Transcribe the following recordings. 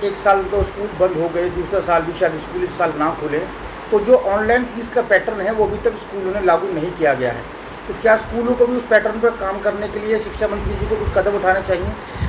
एक साल तो स्कूल बंद हो गए, दूसरा साल भी शायद स्कूल इस साल ना खुले, तो जो ऑनलाइन फीस का पैटर्न है वो अभी तक स्कूलों ने लागू नहीं किया गया है। तो क्या स्कूलों को भी उस पैटर्न पर काम करने के लिए शिक्षा मंत्री जी को कुछ कदम उठाने चाहिए?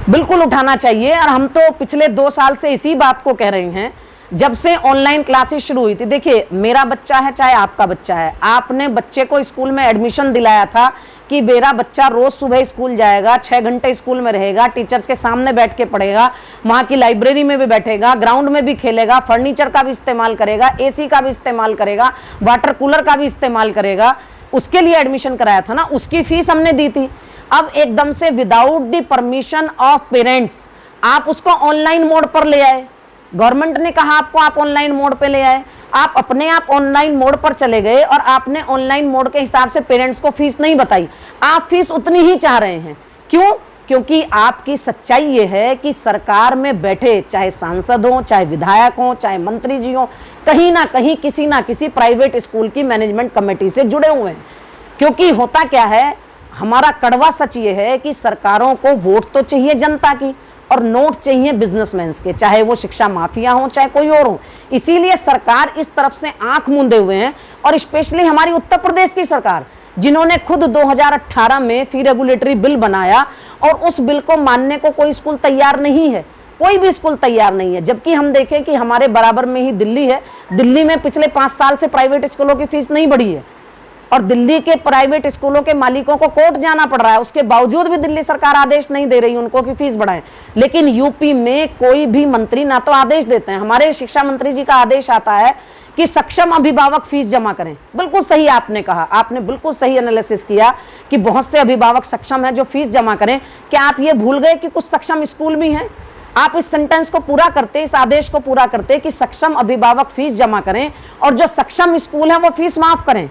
बिल्कुल उठाना चाहिए। और हम तो पिछले 2 साल से इसी बात को कह रहे हैं, जब से ऑनलाइन क्लासेस शुरू हुई थी। देखिए, मेरा बच्चा है चाहे आपका बच्चा है, आपने बच्चे को स्कूल में एडमिशन दिलाया था कि मेरा बच्चा रोज सुबह स्कूल जाएगा, 6 घंटे स्कूल में रहेगा, टीचर्स के सामने बैठ के पढ़ेगा, वहाँ की लाइब्रेरी में भी बैठेगा, ग्राउंड में भी खेलेगा, फर्नीचर का भी इस्तेमाल करेगा, एसी का भी इस्तेमाल करेगा, वाटर कूलर का भी इस्तेमाल करेगा, उसके लिए एडमिशन कराया था ना, उसकी फीस हमने दी थी। अब एकदम से without the permission of parents आप उसको ऑनलाइन मोड पर ले आए। गवर्नमेंट ने कहा आपको, आप ऑनलाइन मोड पे ले आए, आप अपने आप ऑनलाइन मोड पर चले गए और आपने ऑनलाइन मोड के हिसाब से पेरेंट्स को फीस नहीं बताई। आप फीस उतनी ही चाह रहे हैं। क्यों? क्योंकि आपकी सच्चाई ये है कि सरकार में बैठे चाहे सांसद हो, चाहे विधायक हो, चाहे मंत्री जी हो, कहीं ना कहीं किसी ना किसी प्राइवेट स्कूल की मैनेजमेंट कमेटी से जुड़े हुए हैं। क्योंकि होता क्या है, हमारा कड़वा सच ये है कि सरकारों को वोट तो चाहिए जनता की और नोट चाहिए बिजनेसमैन के, चाहे वो शिक्षा माफिया हो चाहे कोई और हो। इसीलिए सरकार इस तरफ से आंख मूंदे हुए हैं। और स्पेशली हमारी उत्तर प्रदेश की सरकार, जिन्होंने खुद 2018 में फी रेगुलेटरी बिल बनाया और उस बिल को मानने को कोई स्कूल तैयार नहीं है, कोई भी स्कूल तैयार नहीं है। जबकि हम देखें कि हमारे बराबर में ही दिल्ली है, दिल्ली में पिछले 5 साल से प्राइवेट स्कूलों की फीस नहीं बढ़ी है और दिल्ली के प्राइवेट स्कूलों के मालिकों को कोर्ट जाना पड़ रहा है। उसके बावजूद भी दिल्ली सरकार आदेश नहीं दे रही उनको कि फीस बढ़ाएं। लेकिन यूपी में कोई भी मंत्री ना तो आदेश देते हैं। हमारे शिक्षा मंत्री जी का आदेश आता है कि सक्षम अभिभावक फीस जमा करें। बिल्कुल सही आपने कहा, आपने बिल्कुल सही एनालिसिस किया कि बहुत से अभिभावक सक्षम हैं जो फीस जमा करें। क्या आप ये भूल गए कि कुछ सक्षम स्कूल भी हैं? आप इस सेंटेंस को पूरा करते, इस आदेश को पूरा करते कि सक्षम अभिभावक फीस जमा करें और जो सक्षम स्कूल हैं वो फीस माफ करें।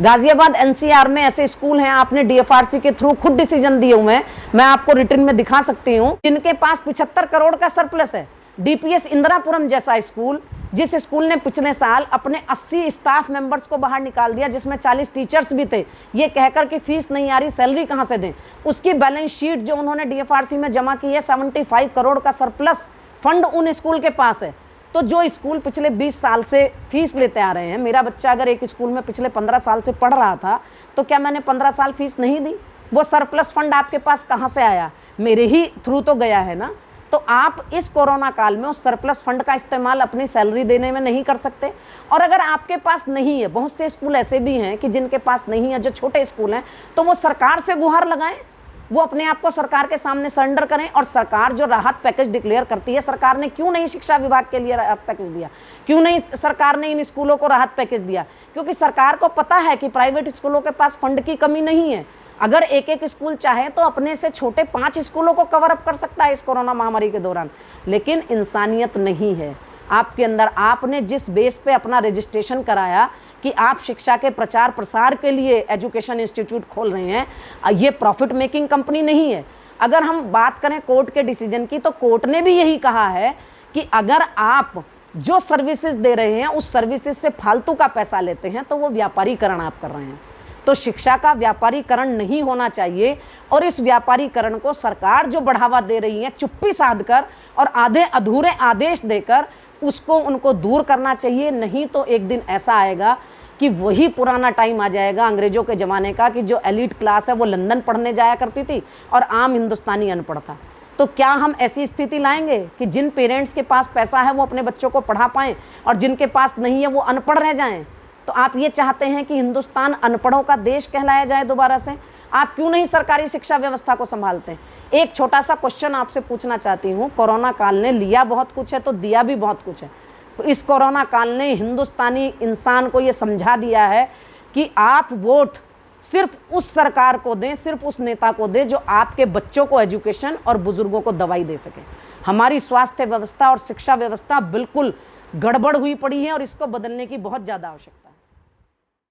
गाजियाबाद एनसीआर में ऐसे स्कूल हैं, आपने डीएफआरसी के थ्रू खुद डिसीजन दिए हुए हैं, मैं आपको रिटर्न में दिखा सकती हूं, जिनके पास 75 करोड़ का सरप्लस है। डीपीएस इंदिरापुरम जैसा स्कूल, जिस स्कूल ने पिछले साल अपने 80 स्टाफ मेंबर्स को बाहर निकाल दिया, जिसमें 40 टीचर्स भी थे, ये कहकर कि फीस नहीं आ रही, सैलरी कहां से दें। उसकी बैलेंस शीट जो उन्होंने डीएफआरसी में जमा की है, 75 करोड़ का सरप्लस फंड उन स्कूल के पास है। तो जो स्कूल पिछले 20 साल से फीस लेते आ रहे हैं, मेरा बच्चा अगर एक स्कूल में पिछले 15 साल से पढ़ रहा था, तो क्या मैंने 15 साल फीस नहीं दी? वो सरप्लस फंड आपके पास कहाँ से आया? मेरे ही थ्रू तो गया है ना। तो आप इस कोरोना काल में उस सरप्लस फंड का इस्तेमाल अपनी सैलरी देने में नहीं कर सकते। और अगर आपके पास नहीं है, बहुत से स्कूल ऐसे भी हैं कि जिनके पास नहीं है, जो छोटे स्कूल हैं, तो वो सरकार से गुहार लगाएं, वो अपने आप को सरकार के सामने सरेंडर करें। और सरकार जो राहत पैकेज डिक्लेयर करती है, सरकार ने क्यों नहीं शिक्षा विभाग के लिए राहत पैकेज दिया? क्यों नहीं सरकार ने इन स्कूलों को राहत पैकेज दिया? क्योंकि सरकार को पता है कि प्राइवेट स्कूलों के पास फंड की कमी नहीं है। अगर एक स्कूल चाहे तो अपने से छोटे 5 स्कूलों को कवर अप कर सकता है इस कोरोना महामारी के दौरान। लेकिन इंसानियत नहीं है आपके अंदर। आपने जिस बेस पे अपना रजिस्ट्रेशन कराया कि आप शिक्षा के प्रचार प्रसार के लिए एजुकेशन इंस्टीट्यूट खोल रहे हैं, ये प्रॉफिट मेकिंग कंपनी नहीं है। अगर हम बात करें कोर्ट के डिसीजन की, तो कोर्ट ने भी यही कहा है कि अगर आप जो सर्विसेज दे रहे हैं उस सर्विसेज से फालतू का पैसा लेते हैं तो वो व्यापारीकरण आप कर रहे हैं। तो शिक्षा का व्यापारीकरण नहीं होना चाहिए। और इस व्यापारीकरण को सरकार जो बढ़ावा दे रही है चुप्पी साध कर और आधे अधूरे आदेश देकर, उसको उनको दूर करना चाहिए। नहीं तो एक दिन ऐसा आएगा कि वही पुराना टाइम आ जाएगा अंग्रेजों के ज़माने का, कि जो एलिट क्लास है वो लंदन पढ़ने जाया करती थी और आम हिंदुस्तानी अनपढ़ था। तो क्या हम ऐसी स्थिति लाएंगे कि जिन पेरेंट्स के पास पैसा है वो अपने बच्चों को पढ़ा पाएँ और जिनके पास नहीं है वो अनपढ़ रह जाएँ? तो आप ये चाहते हैं कि हिंदुस्तान अनपढ़ों का देश कहलाया जाए दोबारा से? आप क्यों नहीं सरकारी शिक्षा व्यवस्था को संभालते हैं? एक छोटा सा क्वेश्चन आपसे पूछना चाहती हूँ। कोरोना काल ने लिया बहुत कुछ है तो दिया भी बहुत कुछ है। तो इस कोरोना काल ने हिंदुस्तानी इंसान को ये समझा दिया है कि आप वोट सिर्फ उस सरकार को दें, सिर्फ उस नेता को दें जो आपके बच्चों को एजुकेशन और बुजुर्गों को दवाई दे सके। हमारी स्वास्थ्य व्यवस्था और शिक्षा व्यवस्था बिल्कुल गड़बड़ हुई पड़ी है और इसको बदलने की बहुत ज़्यादा आवश्यकता है।